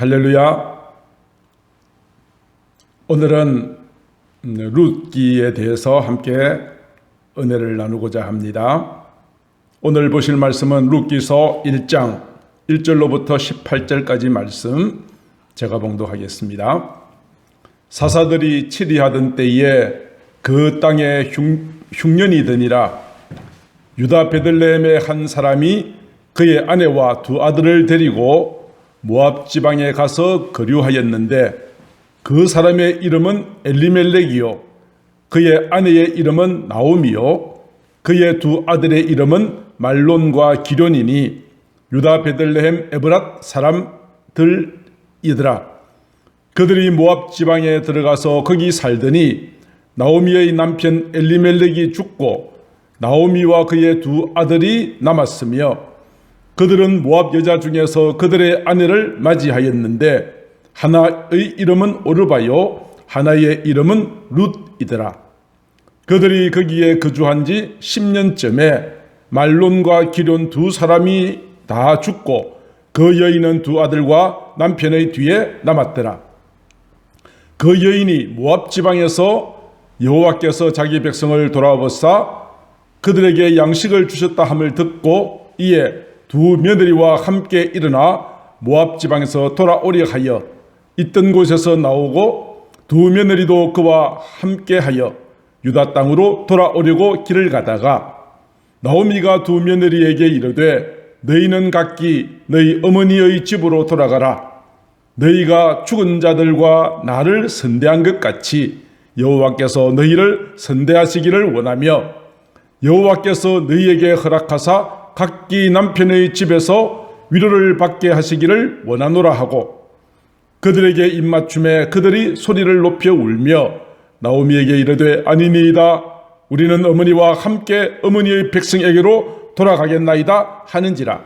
할렐루야. 오늘은 룻기에 대해서 함께 은혜를 나누고자 합니다. 오늘 보실 말씀은 룻기서 1장 1절로부터 18절까지 말씀 제가 봉독하겠습니다. 사사들이 치리하던 때에 그 땅에 흉년이 드니라. 유다 베들레헴의 한 사람이 그의 아내와 두 아들을 데리고 모압 지방에 가서 거류하였는데 그 사람의 이름은 엘리멜렉이요 그의 아내의 이름은 나오미요 그의 두 아들의 이름은 말론과 기련이니 유다 베들레헴 에브랏 사람들이더라. 그들이 모압 지방에 들어가서 거기 살더니 나오미의 남편 엘리멜렉이 죽고 나오미와 그의 두 아들이 남았으며 그들은 모압 여자 중에서 그들의 아내를 맞이하였는데 하나의 이름은 오르바요 하나의 이름은 룻이더라. 그들이 거기에 거주한 지 10년쯤에 말론과 기련 두 사람이 다 죽고 그 여인은 두 아들과 남편의 뒤에 남았더라. 그 여인이 모압 지방에서 여호와께서 자기 백성을 돌아보사 그들에게 양식을 주셨다 함을 듣고 이에 두 며느리와 함께 일어나 모압 지방에서 돌아오려 하여 있던 곳에서 나오고 두 며느리도 그와 함께하여 유다 땅으로 돌아오려고 길을 가다가 나오미가 두 며느리에게 이르되 너희는 각기 너희 어머니의 집으로 돌아가라. 너희가 죽은 자들과 나를 선대한 것 같이 여호와께서 너희를 선대하시기를 원하며 여호와께서 너희에게 허락하사 각기 남편의 집에서 위로를 받게 하시기를 원하노라 하고 그들에게 입맞춤에 그들이 소리를 높여 울며 나오미에게 이르되 아니니이다 우리는 어머니와 함께 어머니의 백성에게로 돌아가겠나이다 하는지라.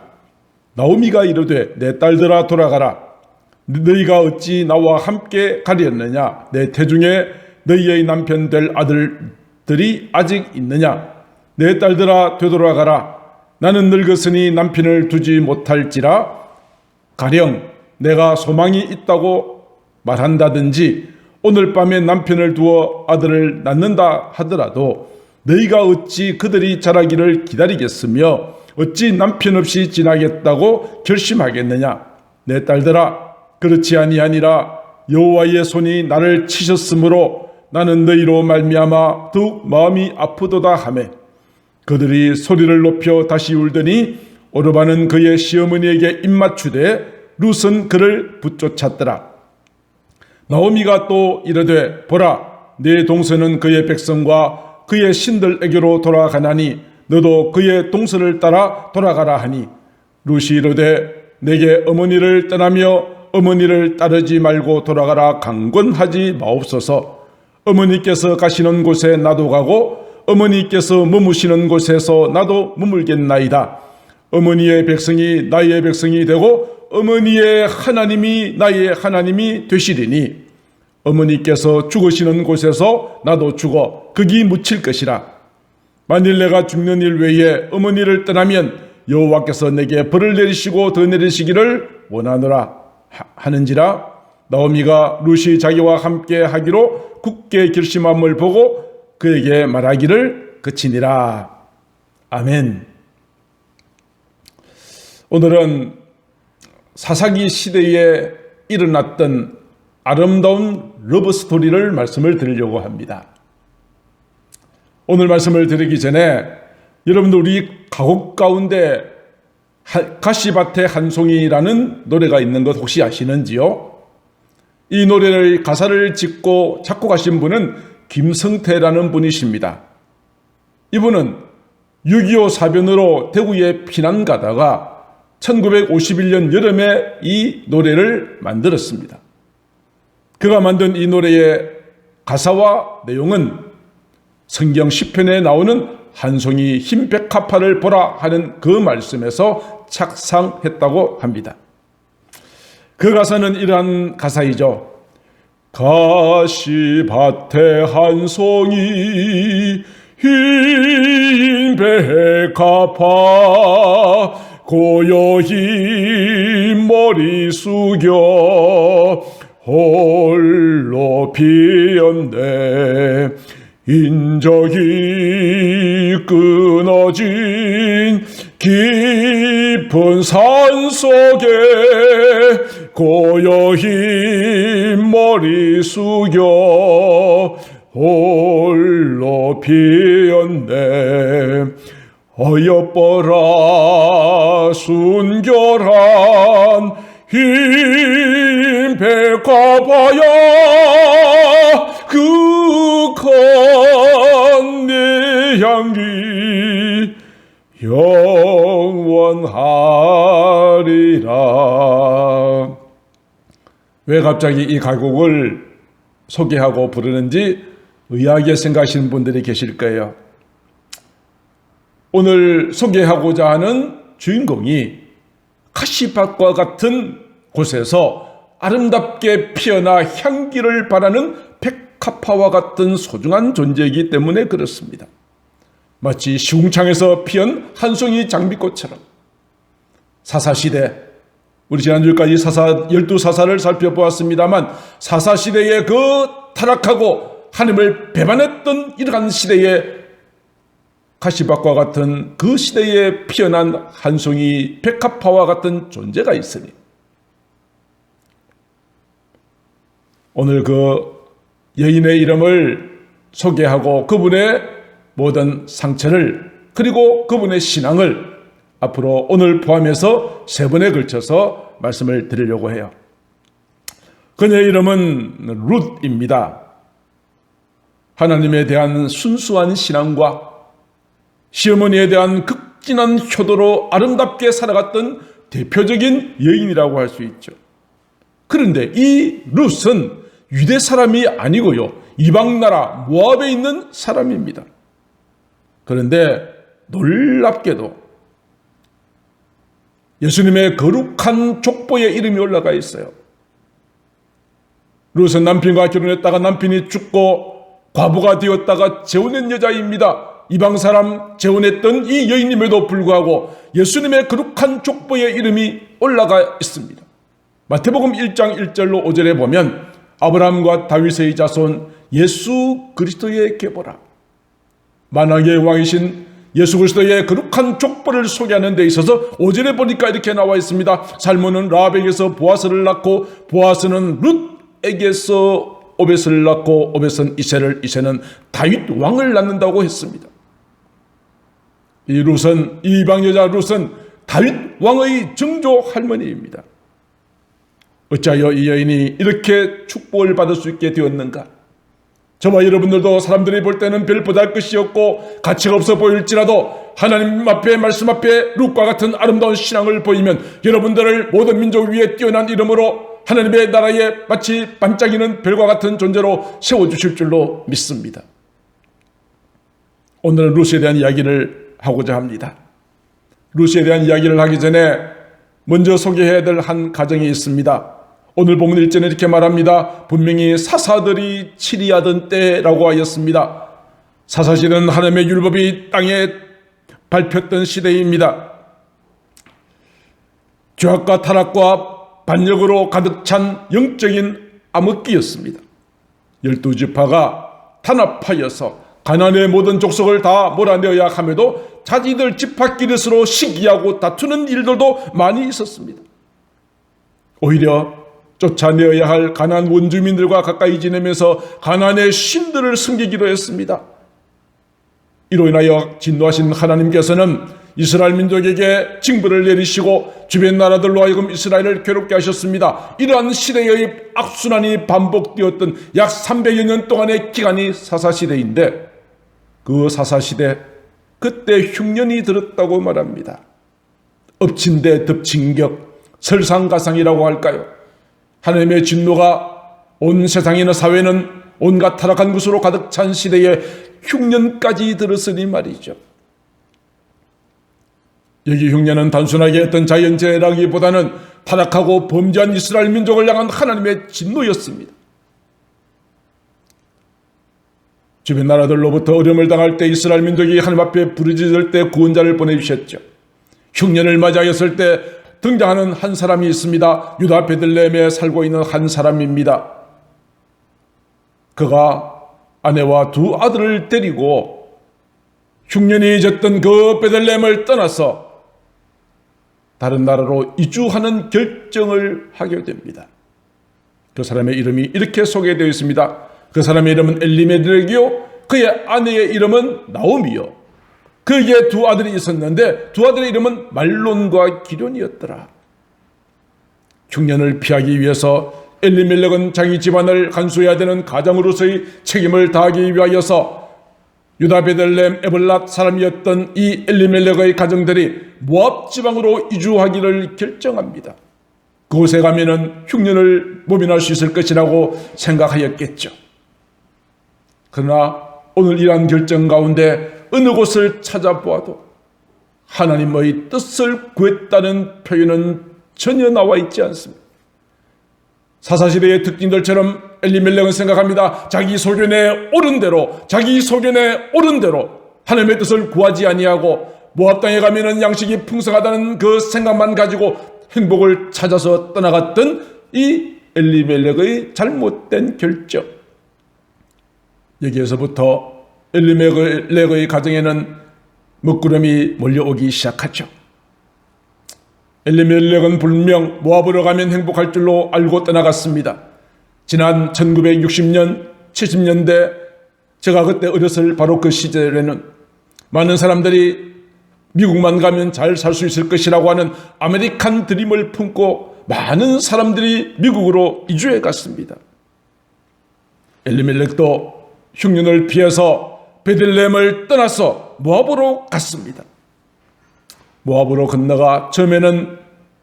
나오미가 이르되 내 딸들아 돌아가라. 너희가 어찌 나와 함께 가리었느냐. 내 태중에 너희의 남편 될 아들들이 아직 있느냐. 내 딸들아 되돌아가라. 나는 늙었으니 남편을 두지 못할지라 가령 내가 소망이 있다고 말한다든지 오늘 밤에 남편을 두어 아들을 낳는다 하더라도 너희가 어찌 그들이 자라기를 기다리겠으며 어찌 남편 없이 지나겠다고 결심하겠느냐. 내 딸들아 그렇지 아니하니라. 여호와의 손이 나를 치셨으므로 나는 너희로 말미암아 더욱 마음이 아프도다 하매 그들이 소리를 높여 다시 울더니 오르바는 그의 시어머니에게 입맞추되 룻은 그를 붙쫓았더라. 나오미가 또 이르되 보라 네 동서는 그의 백성과 그의 신들에게로 돌아가나니 너도 그의 동서를 따라 돌아가라 하니 룻이 이르되 내게 어머니를 떠나며 어머니를 따르지 말고 돌아가라 강권하지 마옵소서. 어머니께서 가시는 곳에 나도 가고 어머니께서 머무시는 곳에서 나도 머물겠나이다. 어머니의 백성이 나의 백성이 되고 어머니의 하나님이 나의 하나님이 되시리니 어머니께서 죽으시는 곳에서 나도 죽어 거기 묻힐 것이라. 만일 내가 죽는 일 외에 어머니를 떠나면 여호와께서 내게 벌을 내리시고 더 내리시기를 원하노라 하는지라. 나오미가 룻이 자기와 함께 하기로 굳게 결심함을 보고 그에게 말하기를 그치니라. 아멘. 오늘은 사사기 시대에 일어났던 아름다운 러브 스토리를 말씀을 드리려고 합니다. 오늘 말씀을 드리기 전에 여러분들 우리 가곡 가운데 가시밭에 한 송이라는 노래가 있는 것 혹시 아시는지요? 이 노래를 가사를 짓고 작곡하신 분은 김성태라는 분이십니다. 이분은 6.25 사변으로 대구에 피난 가다가 1951년 여름에 이 노래를 만들었습니다. 그가 만든 이 노래의 가사와 내용은 성경 시편에 나오는 한 송이 흰 백합화를 보라 하는 그 말씀에서 착상했다고 합니다. 그 가사는 이러한 가사이죠. 가시밭에 한 송이 흰 백합화 고요히 머리 숙여 홀로 비었네. 인적이 끊어진 깊은 산 속에 고요히 머리 숙여 홀로 비었네. 어여뻐라 순결한 흰 백화바야 그윽한 내 향기 영원하리라. 왜 갑자기 이 가곡을 소개하고 부르는지 의아하게 생각하시는 분들이 계실 거예요. 오늘 소개하고자 하는 주인공이 카시밭과 같은 곳에서 아름답게 피어나 향기를 발하는 백합화와 같은 소중한 존재이기 때문에 그렇습니다. 마치 시궁창에서 피은 한 송이 장미꽃처럼 사사시대, 우리 지난주까지 12사사를 살펴보았습니다만 사사시대의 그 타락하고 하나님을 배반했던 이러한 시대에 카시밭과 같은 그 시대에 피어난 한 송이 백합화와 같은 존재가 있으니 오늘 그 여인의 이름을 소개하고 그분의 모든 상처를 그리고 그분의 신앙을 앞으로 오늘 포함해서 3번에 걸쳐서 말씀을 드리려고 해요. 그녀의 이름은 룻입니다. 하나님에 대한 순수한 신앙과 시어머니에 대한 극진한 효도로 아름답게 살아갔던 대표적인 여인이라고 할 수 있죠. 그런데 이 룻은 유대 사람이 아니고요, 이방 나라 모압에 있는 사람입니다. 그런데 놀랍게도 예수님의 거룩한 족보에 이름이 올라가 있어요. 룻은 남편과 결혼했다가 남편이 죽고 과부가 되었다가 재혼한 여자입니다. 이방 사람 재혼했던 이 여인임에도 불구하고 예수님의 거룩한 족보에 이름이 올라가 있습니다. 마태복음 1장 1절로 5절에 보면 아브라함과 다윗의 자손 예수 그리스도의 계보라. 만왕의 왕이신 예수 그리스도의 거룩한 족보를 소개하는 데 있어서 5절에 보니까 이렇게 나와 있습니다. 살몬은 라합에게서 보아스를 낳고 보아스는 룻에게서 오벳을 낳고 오벳은 이새를, 이새는 다윗 왕을 낳는다고 했습니다. 이 룻은, 이 이방 여자 룻은 다윗 왕의 증조 할머니입니다. 어찌하여 이 여인이 이렇게 축복을 받을 수 있게 되었는가? 저와 여러분들도 사람들이 볼 때는 별 보잘 것이 없고 가치가 없어 보일지라도 하나님 앞에, 말씀 앞에 룻과 같은 아름다운 신앙을 보이면 여러분들을 모든 민족 위에 뛰어난 이름으로 하나님의 나라에 마치 반짝이는 별과 같은 존재로 세워주실 줄로 믿습니다. 오늘은 룻에 대한 이야기를 하고자 합니다. 룻에 대한 이야기를 하기 전에 먼저 소개해야 될 한 가정이 있습니다. 오늘 본문 1절에 이렇게 말합니다. 분명히 사사들이 치리하던 때라고 하였습니다. 사사시대는 하나님의 율법이 땅에 밟혔던 시대입니다. 죄악과 타락과 반역으로 가득 찬 영적인 암흑기였습니다. 12지파가 단합하여서 가나안의 모든 족속을 다 몰아내어야 함에도 자기들 지파끼리서로 시기하고 다투는 일들도 많이 있었습니다. 오히려 쫓아내어야 할 가나안 원주민들과 가까이 지내면서 가나안의 신들을 섬기기도 했습니다. 이로 인하여 진노하신 하나님께서는 이스라엘 민족에게 징벌을 내리시고 주변 나라들로 하여금 이스라엘을 괴롭게 하셨습니다. 이러한 시대의 악순환이 반복되었던 약 300여 년 동안의 기간이 사사시대인데 그 사사시대 그때 흉년이 들었다고 말합니다. 엎친 데 덮친 격, 설상가상이라고 할까요? 하나님의 진노가 온 세상이나 사회는 온갖 타락한 것으로 가득 찬 시대에 흉년까지 들었으니 말이죠. 여기 흉년은 단순하게 어떤 자연재해라기보다는 타락하고 범죄한 이스라엘 민족을 향한 하나님의 진노였습니다. 주변 나라들로부터 어려움을 당할 때 이스라엘 민족이 하나님 앞에 부르짖을 때 구원자를 보내주셨죠. 흉년을 맞이하였을 때 등장하는 한 사람이 있습니다. 유다 베들레헴에 살고 있는 한 사람입니다. 그가 아내와 두 아들을 데리고 흉년이 졌던 그 베들레헴을 떠나서 다른 나라로 이주하는 결정을 하게 됩니다. 그 사람의 이름이 이렇게 소개되어 있습니다. 그 사람의 이름은 엘리멜렉이요, 그의 아내의 이름은 나오미요. 그에게 두 아들이 있었는데 두 아들의 이름은 말론과 기련이었더라. 흉년을 피하기 위해서 엘리멜렉은 자기 집안을 간수해야 되는 가장으로서의 책임을 다하기 위하여서 유다 베들레헴 에블랏 사람이었던 이 엘리멜렉의 가정들이 모압 지방으로 이주하기를 결정합니다. 그곳에 가면은 흉년을 모면할 수 있을 것이라고 생각하였겠죠. 그러나 오늘 이러한 결정 가운데 어느 곳을 찾아보아도 하나님의 뜻을 구했다는 표현은 전혀 나와 있지 않습니다. 사사시대의 특징들처럼 엘리멜렉은 생각합니다. 자기 소견에 옳은 대로 하나님의 뜻을 구하지 아니하고 모압 땅에 가면은 양식이 풍성하다는 그 생각만 가지고 행복을 찾아서 떠나갔던 이 엘리멜렉의 잘못된 결정. 여기에서부터 엘리멜렉의 가정에는 먹구름이 몰려오기 시작하죠. 엘리멜렉은 분명 모압으로 가면 행복할 줄로 알고 떠나갔습니다. 지난 1960년, 70년대 제가 그때 어렸을 바로 그 시절에는 많은 사람들이 미국만 가면 잘 살 수 있을 것이라고 하는 아메리칸 드림을 품고 많은 사람들이 미국으로 이주해 갔습니다. 엘리멜렉도 흉년을 피해서 베들레헴을 떠나서 모압으로 갔습니다. 모압으로 건너가 처음에는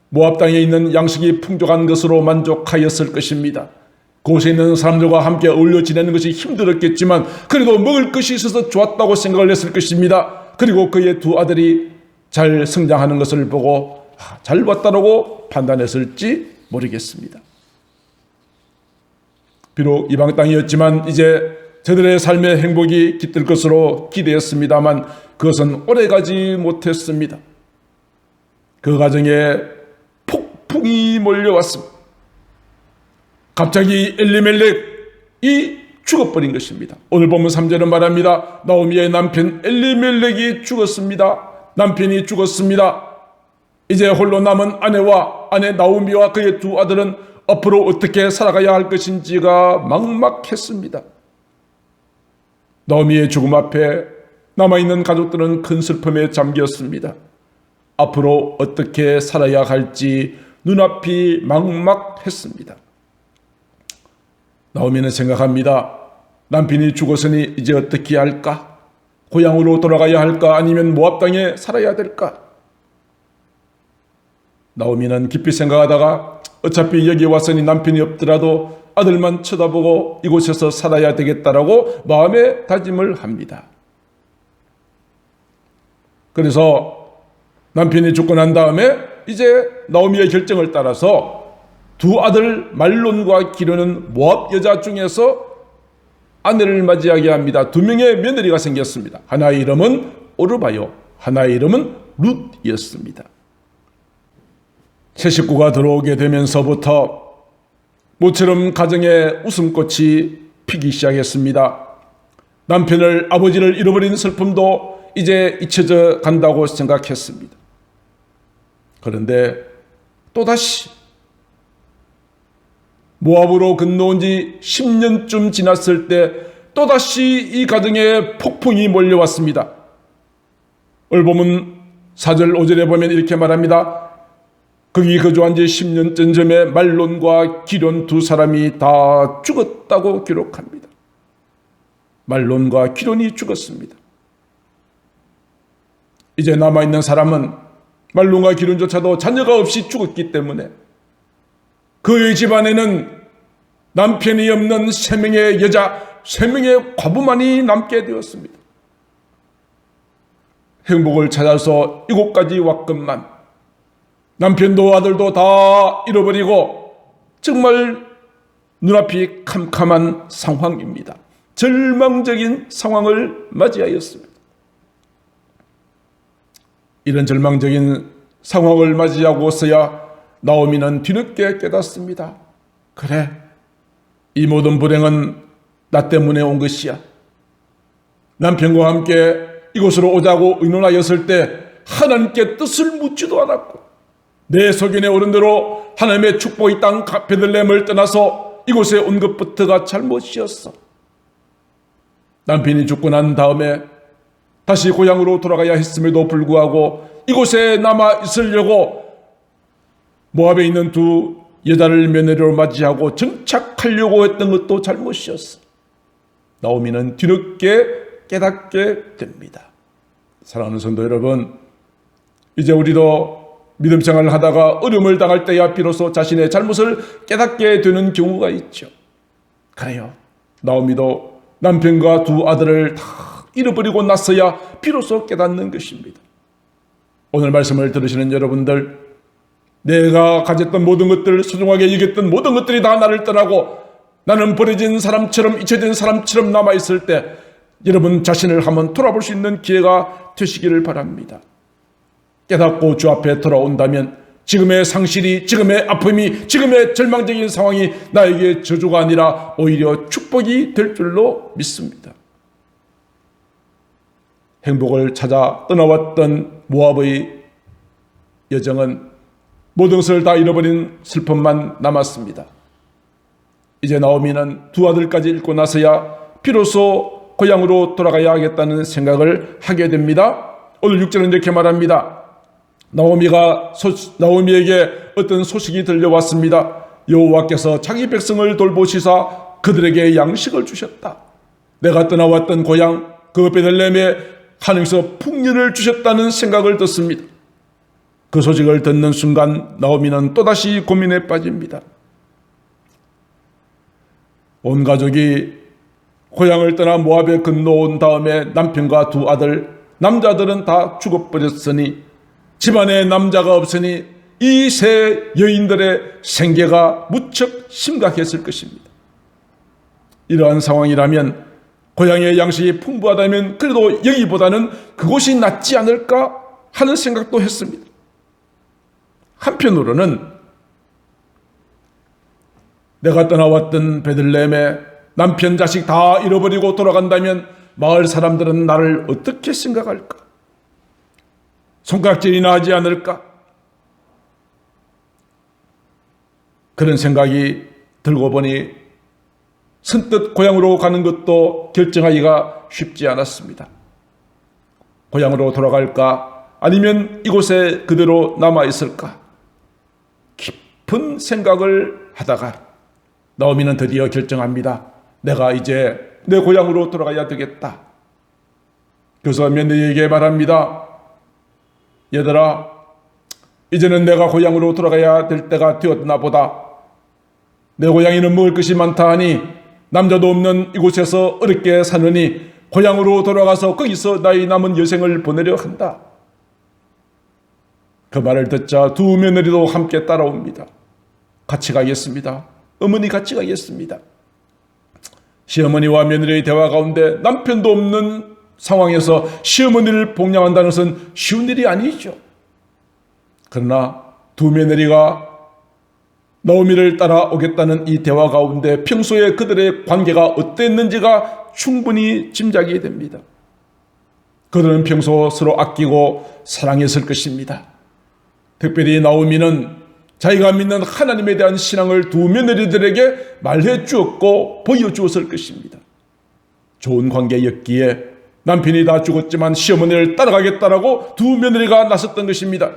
모압 땅에 있는 양식이 풍족한 것으로 만족하였을 것입니다. 그곳에 있는 사람들과 함께 어울려 지내는 것이 힘들었겠지만 그래도 먹을 것이 있어서 좋았다고 생각을 했을 것입니다. 그리고 그의 두 아들이 잘 성장하는 것을 보고 잘 왔다라고 판단했을지 모르겠습니다. 비록 이방 땅이었지만 이제 저들의 삶의 행복이 깃들 것으로 기대했습니다만 그것은 오래가지 못했습니다. 그 가정에 폭풍이 몰려왔습니다. 갑자기 엘리멜렉이 죽어버린 것입니다. 오늘 보면 3절은 말합니다. 나오미의 남편 엘리멜렉이 죽었습니다. 남편이 죽었습니다. 이제 홀로 남은 아내 나오미와 그의 두 아들은 앞으로 어떻게 살아가야 할 것인지가 막막했습니다. 나오미의 죽음 앞에 남아있는 가족들은 큰 슬픔에 잠겼습니다. 앞으로 어떻게 살아야 할지 눈앞이 막막했습니다. 나오미는 생각합니다. 남편이 죽었으니 이제 어떻게 할까? 고향으로 돌아가야 할까? 아니면 모압 땅에 살아야 될까? 나오미는 깊이 생각하다가 어차피 여기 왔으니 남편이 없더라도 아들만 쳐다보고 이곳에서 살아야 되겠다라고 마음에 다짐을 합니다. 그래서 남편이 죽고 난 다음에 이제 나오미의 결정을 따라서 두 아들 말론과 기련은 모압 여자 중에서 아내를 맞이하게 합니다. 두 명의 며느리가 생겼습니다. 하나의 이름은 오르바요, 하나의 이름은 룻이었습니다. 새 식구가 들어오게 되면서부터 모처럼 가정에 웃음꽃이 피기 시작했습니다. 남편을, 아버지를 잃어버린 슬픔도 이제 잊혀져 간다고 생각했습니다. 그런데 또다시 모압으로 건너온 지 10년쯤 지났을 때 또다시 이 가정에 폭풍이 몰려왔습니다. 오늘 보면 4절 5절에 보면 이렇게 말합니다. 거기 거주한 지 10년 전쯤에 말론과 기련 두 사람이 다 죽었다고 기록합니다. 말론과 기련이 죽었습니다. 이제 남아있는 사람은 말론과 기련조차도 자녀가 없이 죽었기 때문에 그의 집안에는 남편이 없는 3명의 여자, 3명의 과부만이 남게 되었습니다. 행복을 찾아서 이곳까지 왔건만 남편도 아들도 다 잃어버리고 정말 눈앞이 캄캄한 상황입니다. 절망적인 상황을 맞이하였습니다. 이런 절망적인 상황을 맞이하고서야 나오미는 뒤늦게 깨닫습니다. 그래, 이 모든 불행은 나 때문에 온 것이야. 남편과 함께 이곳으로 오자고 의논하였을 때 하나님께 뜻을 묻지도 않았고 내 소견에 오른 대로 하나님의 축복의 땅 베들레헴을 떠나서 이곳에 온 것부터가 잘못이었어. 남편이 죽고 난 다음에 다시 고향으로 돌아가야 했음에도 불구하고 이곳에 남아 있으려고 모압에 있는 두 여자를 며느리로 맞이하고 정착하려고 했던 것도 잘못이었어. 나오미는 뒤늦게 깨닫게 됩니다. 사랑하는 성도 여러분, 이제 우리도 믿음 생활을 하다가 어려움을 당할 때야 비로소 자신의 잘못을 깨닫게 되는 경우가 있죠. 그래요. 나오미도 남편과 두 아들을 다 잃어버리고 나서야 비로소 깨닫는 것입니다. 오늘 말씀을 들으시는 여러분들, 내가 가졌던 모든 것들, 소중하게 여겼던 모든 것들이 다 나를 떠나고 나는 버려진 사람처럼, 잊혀진 사람처럼 남아있을 때 여러분 자신을 한번 돌아볼 수 있는 기회가 되시기를 바랍니다. 깨닫고 주 앞에 돌아온다면 지금의 상실이, 지금의 아픔이, 지금의 절망적인 상황이 나에게 저주가 아니라 오히려 축복이 될 줄로 믿습니다. 행복을 찾아 떠나왔던 모압의 여정은 모든 것을 다 잃어버린 슬픔만 남았습니다. 이제 나오미는 두 아들까지 잃고 나서야 비로소 고향으로 돌아가야 하겠다는 생각을 하게 됩니다. 오늘 6절은 이렇게 말합니다. 나오미에게 어떤 소식이 들려왔습니다. 여호와께서 자기 백성을 돌보시사 그들에게 양식을 주셨다. 내가 떠나왔던 고향 그 베들레헴에 하나님께서 풍년을 주셨다는 생각을 듣습니다. 그 소식을 듣는 순간 나오미는 또다시 고민에 빠집니다. 온 가족이 고향을 떠나 모압에 건너온 다음에 남편과 두 아들, 남자들은 다 죽어버렸으니 집안에 남자가 없으니 이 세 여인들의 생계가 무척 심각했을 것입니다. 이러한 상황이라면 고향의 양식이 풍부하다면 그래도 여기보다는 그곳이 낫지 않을까 하는 생각도 했습니다. 한편으로는 내가 떠나왔던 베들레헴에 남편 자식 다 잃어버리고 돌아간다면 마을 사람들은 나를 어떻게 생각할까? 손가락질이나 하지 않을까? 그런 생각이 들고 보니 선뜻 고향으로 가는 것도 결정하기가 쉽지 않았습니다. 고향으로 돌아갈까? 아니면 이곳에 그대로 남아있을까? 깊은 생각을 하다가 나오미는 드디어 결정합니다. 내가 이제 내 고향으로 돌아가야 되겠다. 그래서 며느리에게 말합니다. 얘들아, 이제는 내가 고향으로 돌아가야 될 때가 되었나 보다. 내 고향에는 먹을 것이 많다 하니 남자도 없는 이곳에서 어렵게 사느니 고향으로 돌아가서 거기서 나의 남은 여생을 보내려 한다. 그 말을 듣자 두 며느리도 함께 따라옵니다. 같이 가겠습니다. 어머니 같이 가겠습니다. 시어머니와 며느리의 대화 가운데 남편도 없는 상황에서 시어머니를 복양한다는 것은 쉬운 일이 아니죠. 그러나 두 며느리가 나오미를 따라오겠다는 이 대화 가운데 평소에 그들의 관계가 어땠는지가 충분히 짐작이 됩니다. 그들은 평소 서로 아끼고 사랑했을 것입니다. 특별히 나오미는 자기가 믿는 하나님에 대한 신앙을 두 며느리들에게 말해 주었고 보여주었을 것입니다. 좋은 관계였기에 남편이 다 죽었지만 시어머니를 따라가겠다라고 두 며느리가 나섰던 것입니다.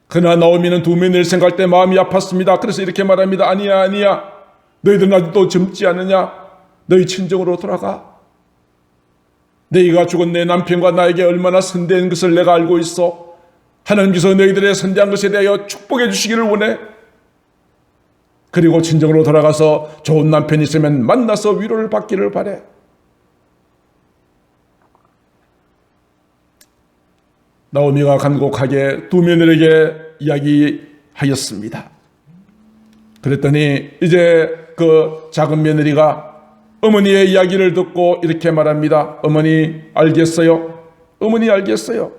그러나 나오미는 두 며느리를 생각할 때 마음이 아팠습니다. 그래서 이렇게 말합니다. 아니야. 너희들은 아직도 젊지 않으냐? 너희 친정으로 돌아가. 너희가 죽은 내 남편과 나에게 얼마나 선대한 것을 내가 알고 있어. 하나님께서 너희들의 선대한 것에 대하여 축복해 주시기를 원해. 그리고 친정으로 돌아가서 좋은 남편이 있으면 만나서 위로를 받기를 바래. 나오미가 간곡하게 두 며느리에게 이야기하였습니다. 그랬더니 이제 그 작은 며느리가 어머니의 이야기를 듣고 이렇게 말합니다. 어머니 알겠어요? 어머니 알겠어요.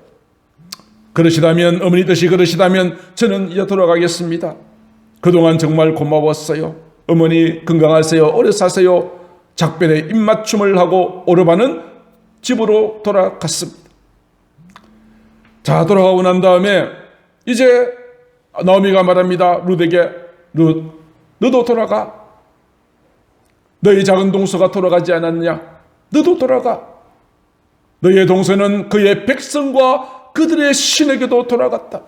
그러시다면, 어머니 뜻이 그러시다면 저는 이제 돌아가겠습니다. 그동안 정말 고마웠어요. 어머니 건강하세요. 오래 사세요. 작별에 입맞춤을 하고 오르반은 집으로 돌아갔습니다. 자, 돌아가고 난 다음에 이제 나오미가 말합니다. 룻에게, 룻, 너도 돌아가. 너희 작은 동서가 돌아가지 않았냐? 너도 돌아가. 너희의 동서는 그의 백성과 그들의 신에게도 돌아갔다.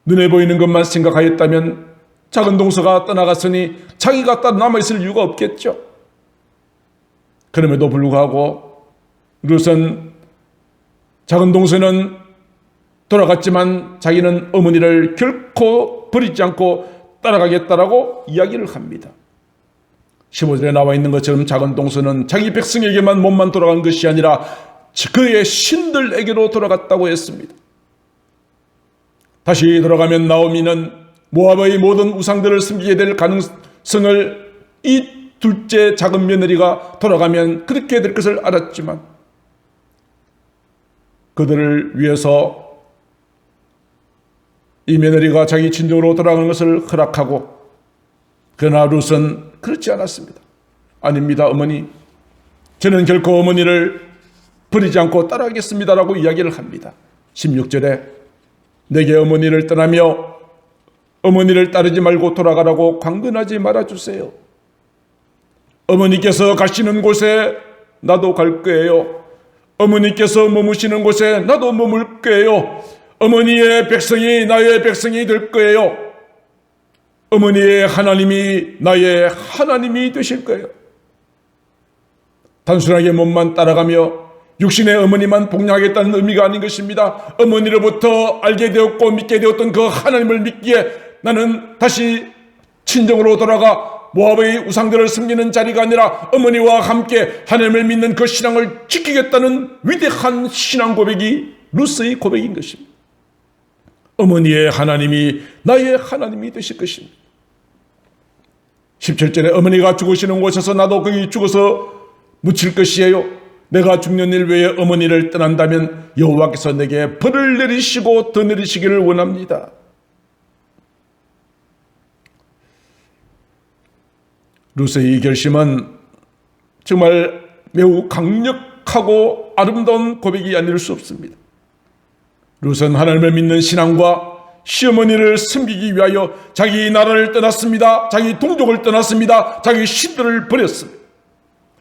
눈에 보이는 것만 생각하였다면 작은 동서가 떠나갔으니 자기가 따로 남아있을 이유가 없겠죠. 그럼에도 불구하고 룻은 작은 동서는 돌아갔지만 자기는 어머니를 결코 버리지 않고 따라가겠다라고 이야기를 합니다. 15절에 나와 있는 것처럼 작은 동서는 자기 백성에게만 몸만 돌아간 것이 아니라 그의 신들에게로 돌아갔다고 했습니다. 다시 돌아가면 나오미는 모압의 모든 우상들을 섬기게 될 가능성을 이 둘째 작은 며느리가 돌아가면 그렇게 될 것을 알았지만 그들을 위해서 이 며느리가 자기 친정으로 돌아가는 것을 허락하고, 그러나 룻은 그렇지 않았습니다. 아닙니다, 어머니. 저는 결코 어머니를 버리지 않고 따라가겠습니다라고 이야기를 합니다. 16절에 내게 어머니를 떠나며 어머니를 따르지 말고 돌아가라고 강권하지 말아주세요. 어머니께서 가시는 곳에 나도 갈 거예요. 어머니께서 머무시는 곳에 나도 머물 거예요. 어머니의 백성이 나의 백성이 될 거예요. 어머니의 하나님이 나의 하나님이 되실 거예요. 단순하게 몸만 따라가며 육신의 어머니만 복양하겠다는 의미가 아닌 것입니다. 어머니로부터 알게 되었고 믿게 되었던 그 하나님을 믿기에 나는 다시 친정으로 돌아가 모압의 우상들을 섬기는 자리가 아니라 어머니와 함께 하나님을 믿는 그 신앙을 지키겠다는 위대한 신앙 고백이 룻의 고백인 것입니다. 어머니의 하나님이 나의 하나님이 되실 것입니다. 17절에 어머니가 죽으시는 곳에서 나도 거기 죽어서 묻힐 것이에요. 내가 죽는 일 외에 어머니를 떠난다면 여호와께서 내게 벌을 내리시고 더 내리시기를 원합니다. 룻의 이 결심은 정말 매우 강력하고 아름다운 고백이 아닐 수 없습니다. 룻은 하나님을 믿는 신앙과 시어머니를 섬기기 위하여 자기 나라를 떠났습니다. 자기 동족을 떠났습니다. 자기 신들을 버렸습니다.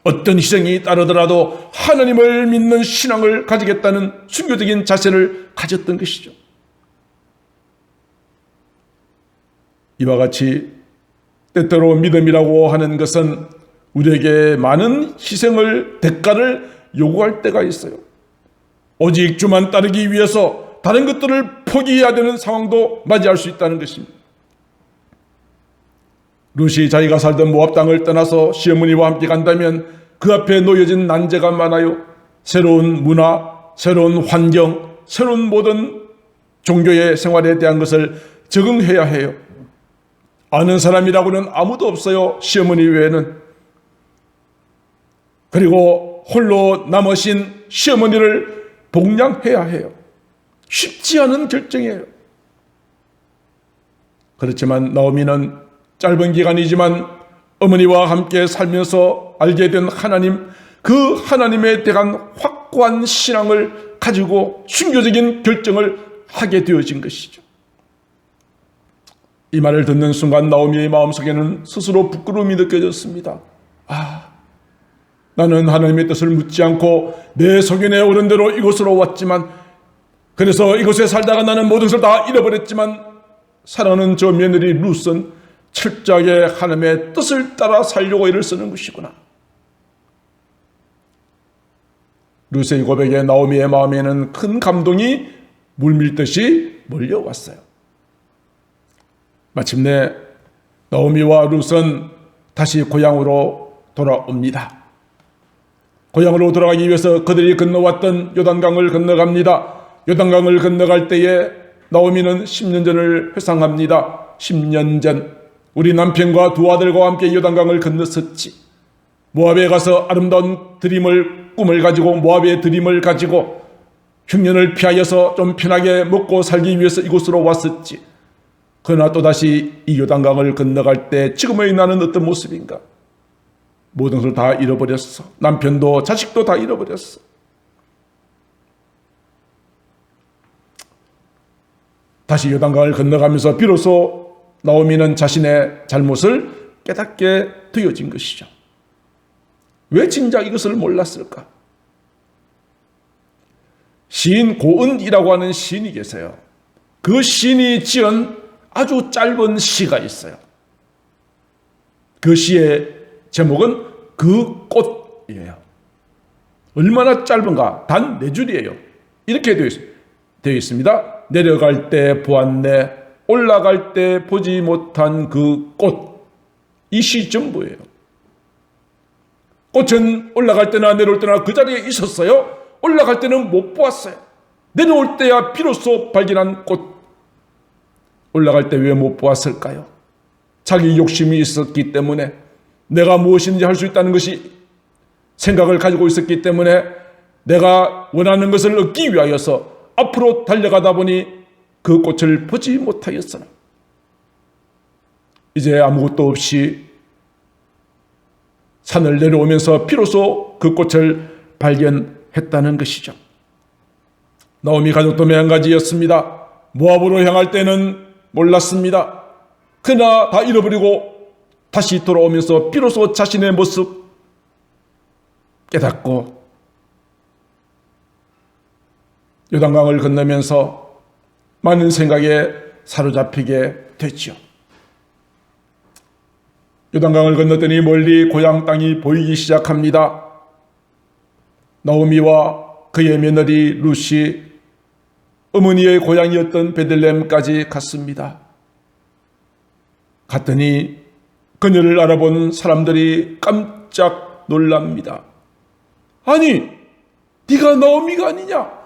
어떤 희생이 따르더라도 하나님을 믿는 신앙을 가지겠다는 순교적인 자세를 가졌던 것이죠. 이와 같이 때때로 믿음이라고 하는 것은 우리에게 많은 희생을, 대가를 요구할 때가 있어요. 오직 주만 따르기 위해서 다른 것들을 포기해야 되는 상황도 맞이할 수 있다는 것입니다. 룻이 자기가 살던 모압 땅을 떠나서 시어머니와 함께 간다면 그 앞에 놓여진 난제가 많아요. 새로운 문화, 새로운 환경, 새로운 모든 종교의 생활에 대한 것을 적응해야 해요. 아는 사람이라고는 아무도 없어요, 시어머니 외에는. 그리고 홀로 남으신 시어머니를 복양해야 해요. 쉽지 않은 결정이에요. 그렇지만 나오미는 짧은 기간이지만 어머니와 함께 살면서 알게 된 하나님, 그 하나님에 대한 확고한 신앙을 가지고 순교적인 결정을 하게 되어진 것이죠. 이 말을 듣는 순간 나오미의 마음속에는 스스로 부끄러움이 느껴졌습니다. 나는 하나님의 뜻을 묻지 않고 내 소견에 오른 대로 이곳으로 왔지만, 그래서 이곳에 살다가 나는 모든 것을 다 잃어버렸지만 사랑하는 저 며느리 룻은 철저하게 하나님의 뜻을 따라 살려고 애를 쓰는 것이구나. 룻의 고백에 나오미의 마음에는 큰 감동이 물밀듯이 몰려왔어요. 마침내 나오미와 룻은 다시 고향으로 돌아옵니다. 고향으로 돌아가기 위해서 그들이 건너왔던 요단강을 건너갑니다. 요단강을 건너갈 때에 나오미는 10년 전을 회상합니다. 10년 전 우리 남편과 두 아들과 함께 요단강을 건넜었지. 모압에 가서 아름다운 꿈을 가지고 모압의 드림을 가지고 흉년을 피하여서 좀 편하게 먹고 살기 위해서 이곳으로 왔었지. 그러나 또다시 이 요단강을 건너갈 때 지금의 나는 어떤 모습인가? 모든 것을 다 잃어버렸어. 남편도 자식도 다 잃어버렸어. 다시 요단강을 건너가면서 비로소 나오미는 자신의 잘못을 깨닫게 되어진 것이죠. 왜 진작 이것을 몰랐을까? 시인 고은이라고 하는 시인이 계세요. 그 시인이 지은 아주 짧은 시가 있어요. 그 시의 제목은 그 꽃이에요. 얼마나 짧은가? 단 4줄이에요. 이렇게 되어 있습니다. 내려갈 때 보았네, 올라갈 때 보지 못한 그 꽃. 이 시 전부예요. 꽃은 올라갈 때나 내려올 때나 그 자리에 있었어요. 올라갈 때는 못 보았어요. 내려올 때야 비로소 발견한 꽃. 올라갈 때 왜 못 보았을까요? 자기 욕심이 있었기 때문에, 내가 무엇인지 할 수 있다는 것이 생각을 가지고 있었기 때문에, 내가 원하는 것을 얻기 위하여서 앞으로 달려가다 보니 그 꽃을 보지 못하였으나 이제 아무것도 없이 산을 내려오면서 비로소 그 꽃을 발견했다는 것이죠. 나오미 가족도 마찬가지였습니다. 모압으로 향할 때는 몰랐습니다. 그러나 다 잃어버리고 다시 돌아오면서 비로소 자신의 모습 깨닫고 요단강을 건너면서 많은 생각에 사로잡히게 됐죠. 요단강을 건넜더니 멀리 고향 땅이 보이기 시작합니다. 나오미와 그의 며느리 룻이 어머니의 고향이었던 베들레헴까지 갔습니다. 갔더니 그녀를 알아본 사람들이 깜짝 놀랍니다. 아니, 네가 나오미가 아니냐?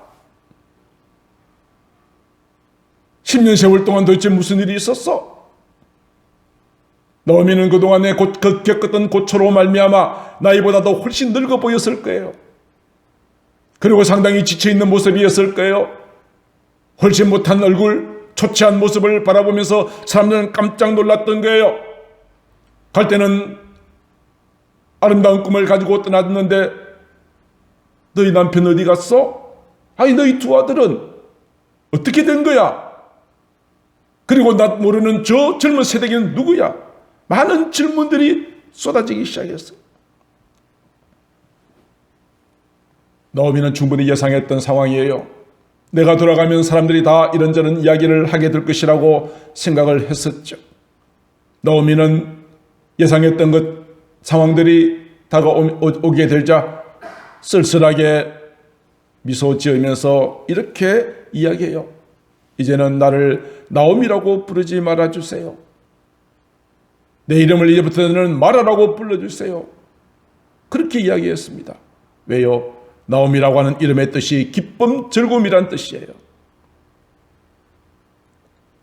10년 세월 동안 도대체 무슨 일이 있었어? 나오미는 그동안에 겪었던 고초로 말미암아 나이보다도 훨씬 늙어 보였을 거예요. 그리고 상당히 지쳐있는 모습이었을 거예요. 훨씬 못한 얼굴, 초췌한 모습을 바라보면서 사람들은 깜짝 놀랐던 거예요. 갈 때는 아름다운 꿈을 가지고 떠났는데 너희 남편 어디 갔어? 아니, 너희 두 아들은 어떻게 된 거야? 그리고 나 모르는 저 젊은 세대기는 누구야? 많은 질문들이 쏟아지기 시작했어요. 나오미는 충분히 예상했던 상황이에요. 내가 돌아가면 사람들이 다 이런저런 이야기를 하게 될 것이라고 생각을 했었죠. 나오미는 예상했던 상황들이 다가오게 되자 쓸쓸하게 미소 지으면서 이렇게 이야기해요. 이제는 나를 나오미라고 부르지 말아주세요. 내 이름을 이제부터는 마라라고 불러주세요. 그렇게 이야기했습니다. 왜요? 나오미라고 하는 이름의 뜻이 기쁨, 즐거움이란 뜻이에요.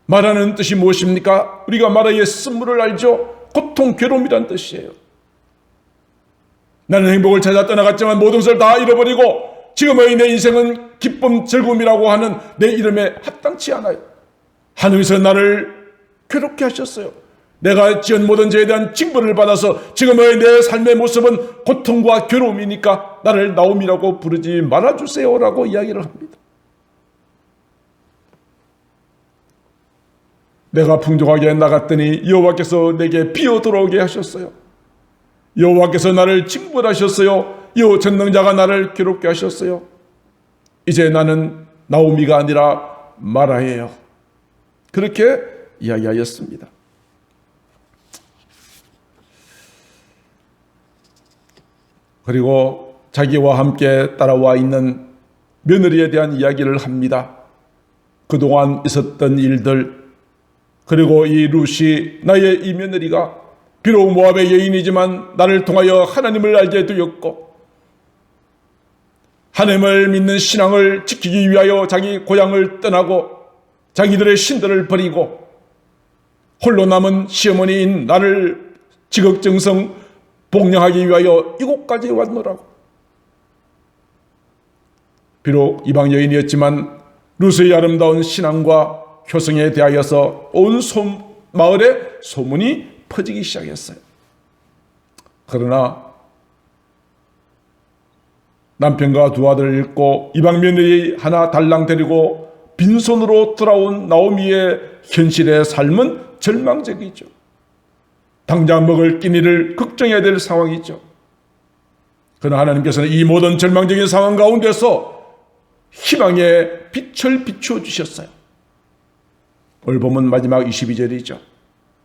마라는 뜻이 무엇입니까? 우리가 마라의 쓴물을 알죠? 고통, 괴로움이란 뜻이에요. 나는 행복을 찾아 떠나갔지만 모든 것을 다 잃어버리고 지금의 내 인생은 기쁨, 즐거움이라고 하는 내 이름에 합당치 않아요. 하늘에서 나를 괴롭게 하셨어요. 내가 지은 모든 죄에 대한 징벌을 받아서 지금의 내 삶의 모습은 고통과 괴로움이니까 나를 나오미라고 부르지 말아주세요라고 이야기를 합니다. 내가 풍족하게 나갔더니 여호와께서 내게 비어 돌아오게 하셨어요. 여호와께서 나를 징벌하셨어요. 여호와 전능자가 나를 괴롭게 하셨어요. 이제 나는 나오미가 아니라 마라예요. 그렇게 이야기하였습니다. 그리고 자기와 함께 따라와 있는 며느리에 대한 이야기를 합니다. 그동안 있었던 일들, 그리고 이 룻이 나의 이 며느리가 비록 모압의 여인이지만 나를 통하여 하나님을 알게 되었고 하나님을 믿는 신앙을 지키기 위하여 자기 고향을 떠나고 자기들의 신들을 버리고 홀로 남은 시어머니인 나를 지극정성 복령하기 위하여 이곳까지 왔노라고. 비록 이방 여인이었지만 루스의 아름다운 신앙과 효성에 대하여서 온 마을에 소문이 퍼지기 시작했어요. 그러나 남편과 두 아들을 잃고 이방 며느리 하나 달랑 데리고 빈손으로 돌아온 나오미의 현실의 삶은 절망적이죠. 당장 먹을 끼니를 걱정해야 될 상황이죠. 그러나 하나님께서는 이 모든 절망적인 상황 가운데서 희망의 빛을 비추어 주셨어요. 오늘 보면 마지막 22절이죠.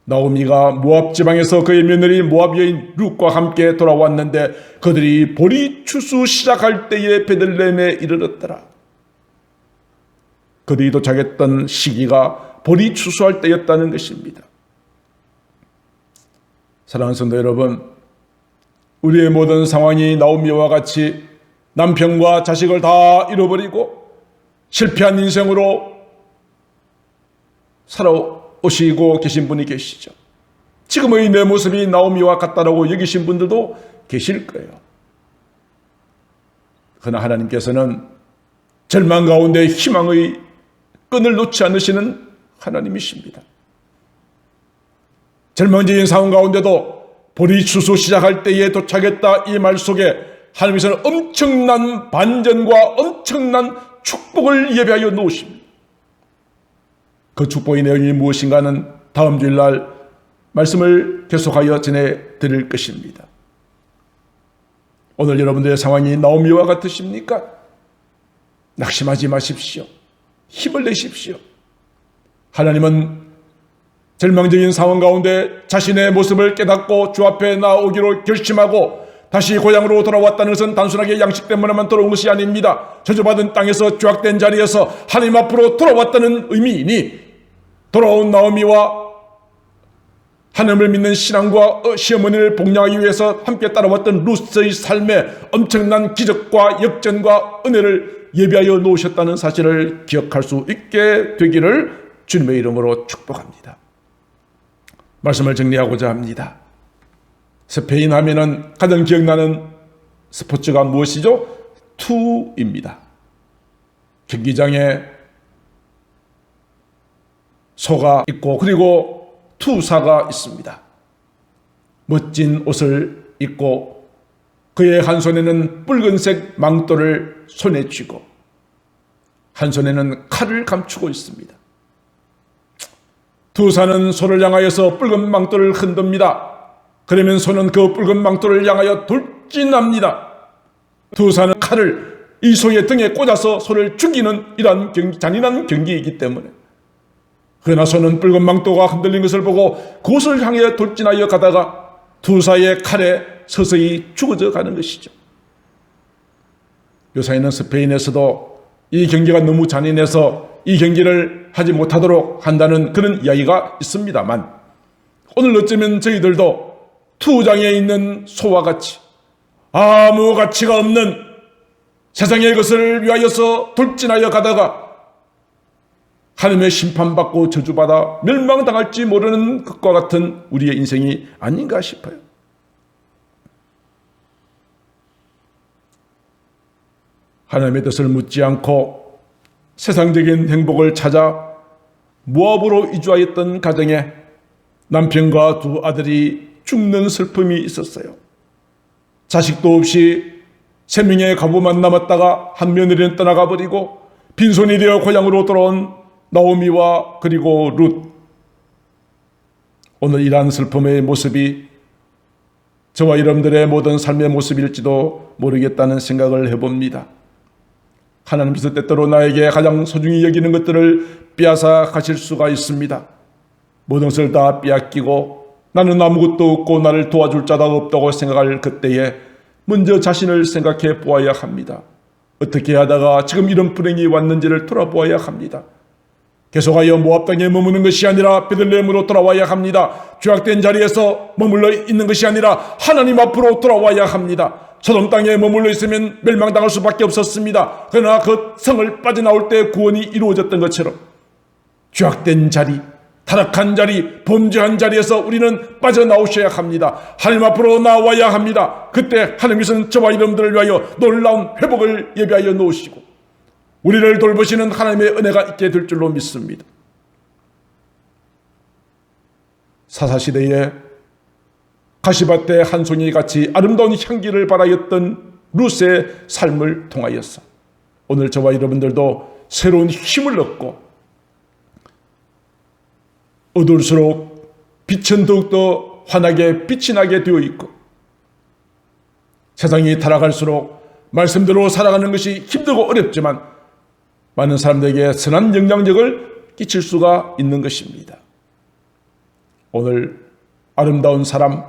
나오미가 모압 지방에서 그의 며느리 모압 여인 룻과 함께 돌아왔는데 그들이 보리 추수 시작할 때에 베들레헴에 이르렀더라. 그들이 도착했던 시기가 보리 추수할 때였다는 것입니다. 사랑하는 성도 여러분, 우리의 모든 상황이 나오미와 같이 남편과 자식을 다 잃어버리고 실패한 인생으로 살아오시고 계신 분이 계시죠. 지금의 내 모습이 나오미와 같다라고 여기신 분들도 계실 거예요. 그러나 하나님께서는 절망 가운데 희망의 끈을 놓지 않으시는 하나님이십니다. 절망적인 상황 가운데도 보리 추수 시작할 때에 도착했다 이 말 속에 하나님께서는 엄청난 반전과 엄청난 축복을 예배하여 놓으십니다. 그 축복의 내용이 무엇인가는 다음 주일날 말씀을 계속하여 전해드릴 것입니다. 오늘 여러분들의 상황이 나오미와 같으십니까? 낙심하지 마십시오. 힘을 내십시오. 하나님은 절망적인 상황 가운데 자신의 모습을 깨닫고 주 앞에 나오기로 결심하고 다시 고향으로 돌아왔다는 것은 단순하게 양식 때문에만 돌아온 것이 아닙니다. 저주받은 땅에서 죄악된 자리에서 하나님 앞으로 돌아왔다는 의미이니 돌아온 나오미와 하나님을 믿는 신앙과 시어머니를 복양하기 위해서 함께 따라왔던 루스의 삶에 엄청난 기적과 역전과 은혜를 예비하여 놓으셨다는 사실을 기억할 수 있게 되기를 주님의 이름으로 축복합니다. 말씀을 정리하고자 합니다. 스페인 하면은 가장 기억나는 스포츠가 무엇이죠? 투입니다. 경기장에 소가 있고 그리고 투사가 있습니다. 멋진 옷을 입고 그의 한 손에는 붉은색 망토를 손에 쥐고 한 손에는 칼을 감추고 있습니다. 투사는 소를 향하여서 붉은 망토를 흔듭니다. 그러면 소는 그 붉은 망토를 향하여 돌진합니다. 투사는 칼을 이 소의 등에 꽂아서 소를 죽이는 이러한 잔인한 경기이기 때문에 그러나 소는 붉은 망토가 흔들린 것을 보고 그것을 향해 돌진하여 가다가 투사의 칼에 서서히 죽어져 가는 것이죠. 요사이는 스페인에서도 이 경기가 너무 잔인해서 이 경기를 하지 못하도록 한다는 그런 이야기가 있습니다만 오늘 어쩌면 저희들도 투장에 있는 소와 같이 아무 가치가 없는 세상의 것을 위하여서 돌진하여 가다가 하나님의 심판받고 저주받아 멸망당할지 모르는 것과 같은 우리의 인생이 아닌가 싶어요. 하나님의 뜻을 묻지 않고 세상적인 행복을 찾아 모압으로 이주하였던 가정에 남편과 두 아들이 죽는 슬픔이 있었어요. 자식도 없이 3명의 가부만 남았다가 한 며느리는 떠나가 버리고 빈손이 되어 고향으로 돌아온 나오미와 그리고 룻. 오늘 이러한 슬픔의 모습이 저와 여러분들의 모든 삶의 모습일지도 모르겠다는 생각을 해봅니다. 하나님께서 때때로 나에게 가장 소중히 여기는 것들을 빼앗아 가실 수가 있습니다. 모든 것을 다 빼앗기고 나는 아무것도 없고 나를 도와줄 자가 없다고 생각할 그때에 먼저 자신을 생각해 보아야 합니다. 어떻게 하다가 지금 이런 불행이 왔는지를 돌아보아야 합니다. 계속하여 모압 땅에 머무는 것이 아니라 베들레헴으로 돌아와야 합니다. 죄악된 자리에서 머물러 있는 것이 아니라 하나님 앞으로 돌아와야 합니다. 소돔 땅에 머물러 있으면 멸망당할 수밖에 없었습니다. 그러나 그 성을 빠져나올 때 구원이 이루어졌던 것처럼 죄악된 자리, 타락한 자리, 범죄한 자리에서 우리는 빠져나오셔야 합니다. 하나님 앞으로 나와야 합니다. 그때 하나님께서는 저와 여러분들을 위하여 놀라운 회복을 예비하여 놓으시고 우리를 돌보시는 하나님의 은혜가 있게 될 줄로 믿습니다. 사사시대에 가시밭에 한 송이 같이 아름다운 향기를 발하였던 룻의 삶을 통하여서 오늘 저와 여러분들도 새로운 힘을 얻고 어두울수록 빛은 더욱더 환하게 빛이 나게 되어 있고 세상이 타락할수록 말씀대로 살아가는 것이 힘들고 어렵지만 많은 사람들에게 선한 영향력을 끼칠 수가 있는 것입니다. 오늘 아름다운 사람,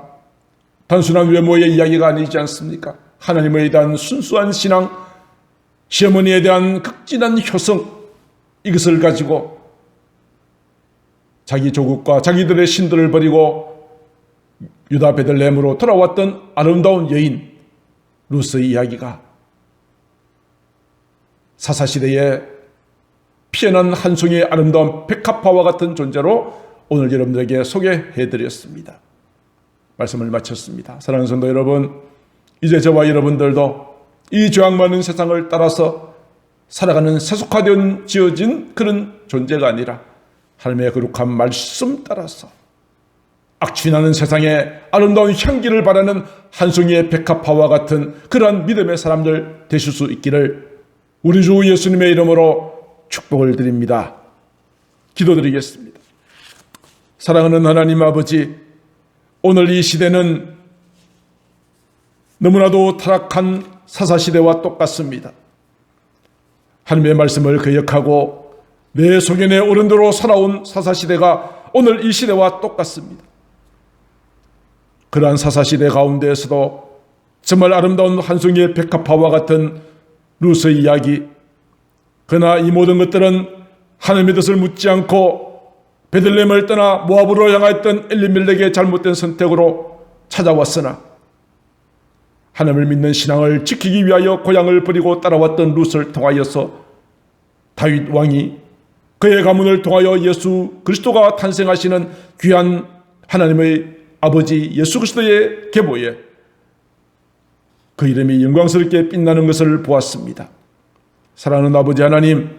단순한 외모의 이야기가 아니지 않습니까? 하나님에 대한 순수한 신앙, 시어머니에 대한 극진한 효성, 이것을 가지고 자기 조국과 자기들의 신들을 버리고 유다 베들레헴으로 돌아왔던 아름다운 여인 룻의 이야기가 사사시대에 피어난 한 송이의 아름다운 백합화와 같은 존재로 오늘 여러분들에게 소개해드렸습니다. 말씀을 마쳤습니다. 사랑하는 성도 여러분, 이제 저와 여러분들도 이 죄악 많은 세상을 따라서 살아가는 세속화된 지어진 그런 존재가 아니라 하나님의 거룩한 말씀 따라서 악취나는 세상에 아름다운 향기를 바라는 한 송이의 백합화와 같은 그러한 믿음의 사람들 되실 수 있기를 우리 주 예수님의 이름으로 축복을 드립니다. 기도드리겠습니다. 사랑하는 하나님 아버지, 오늘 이 시대는 너무나도 타락한 사사시대와 똑같습니다. 하나님의 말씀을 거역하고 내 소견의 어른대로 살아온 사사시대가 오늘 이 시대와 똑같습니다. 그러한 사사시대 가운데에서도 정말 아름다운 한 송이의 백합화와 같은 룻의 이야기, 그러나 이 모든 것들은 하나님의 뜻을 묻지 않고 베들레헴을 떠나 모압으로 향하였던 엘리멜렉의 잘못된 선택으로 찾아왔으나 하나님을 믿는 신앙을 지키기 위하여 고향을 버리고 따라왔던 룻을 통하여서 다윗 왕이 그의 가문을 통하여 예수 그리스도가 탄생하시는 귀한 하나님의 아버지 예수 그리스도의 계보에 그 이름이 영광스럽게 빛나는 것을 보았습니다. 사랑하는 아버지 하나님,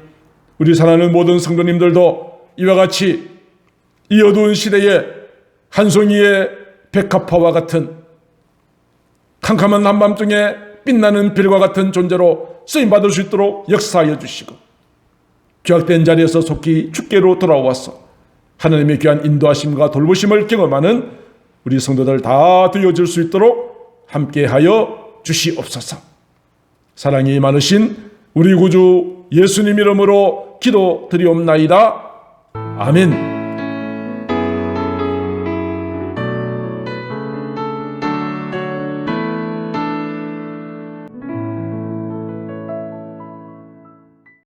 우리 사랑하는 모든 성도님들도 이와 같이 이 어두운 시대에 한 송이의 백합화와 같은 캄캄한 한밤중에 빛나는 별과 같은 존재로 쓰임받을 수 있도록 역사하여 주시고 죄악된 자리에서 속히 주께로 돌아와서 하나님의 귀한 인도하심과 돌보심을 경험하는 우리 성도들 다 되어질 수 있도록 함께하여 주시옵소서. 사랑이 많으신 우리 구주 예수님 이름으로 기도드리옵나이다. 아멘.